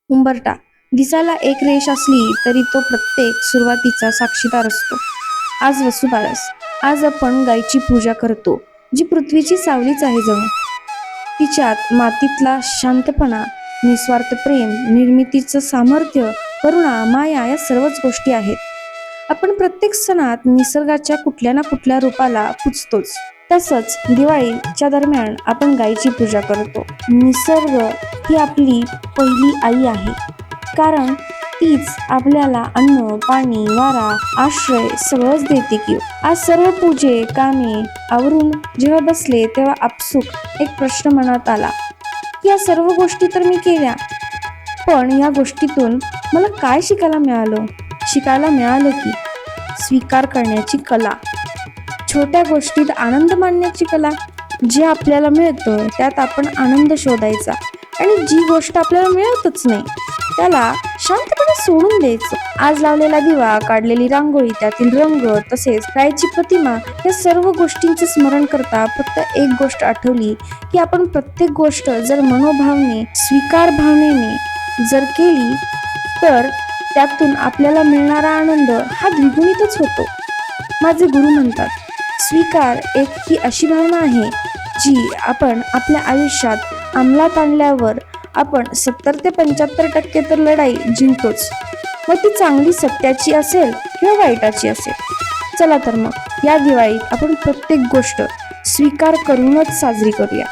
उंबरठा दिसायला एक रेष असली तरी तो प्रत्येक सुरुवातीचा साक्षीदार असतो. आज वसुबारस. आज आपण गायीची पूजा करतो, जी पृथ्वीची सावलीच आहे जणू. तिच्यात मातीतला शांतपणा, निस्वार्थ प्रेम, निर्मितीचं सामर्थ्य, करुणा, माया या सर्वच गोष्टी आहेत. आपण प्रत्येक सणात निसर्गाच्या कुठल्या ना कुठल्या रूपाला पूजतोच. तसंच दिवाळीच्या दरम्यान आपण गायीची पूजा करतो. निसर्ग ही आपली पहिली आई आहे, कारण तीच आपल्याला अन्न, पाणी, वारा, आश्रय सगळंच देते की. आज सर्व पूजे कामे आवरून जेव्हा बसले तेव्हा आपसूक एक प्रश्न मनात आला, या सर्व गोष्टी तर मी केल्या, पण या गोष्टीतून मला काय शिकायला मिळालं? शिकायला मिळालं की स्वीकार करण्याची कला, छोट्या गोष्टीत आनंद मानण्याची कला. जे आपल्याला मिळतं त्यात आपण आनंद शोधायचा, आणि जी गोष्ट आपल्याला मिळतच नाही त्याला शांतपणे सोडून द्यायचं. आज लावलेला दिवा, काढलेली रांगोळी, त्यातील रंग, तसेच गायची प्रतिमा, या सर्व गोष्टींचे स्मरण करता फक्त एक गोष्ट आठवली की आपण प्रत्येक गोष्ट जर मनोभावने, स्वीकार भावनेने जर केली तर त्यातून आपल्याला मिळणारा आनंद हा द्विगुणितच होतो. माझे गुरु म्हणतात, स्वीकार एक ही अशी भावना आहे जी आपण आपल्या आयुष्यात अंमलात आणल्यावर आपण 70 ते 75% तर लढाई जिंकतोच, मग ती चांगली सत्याची असेल किंवा वाईटाची असेल. चला तर मग या दिवाळीत आपण प्रत्येक गोष्ट स्वीकार करूनच साजरी करूया.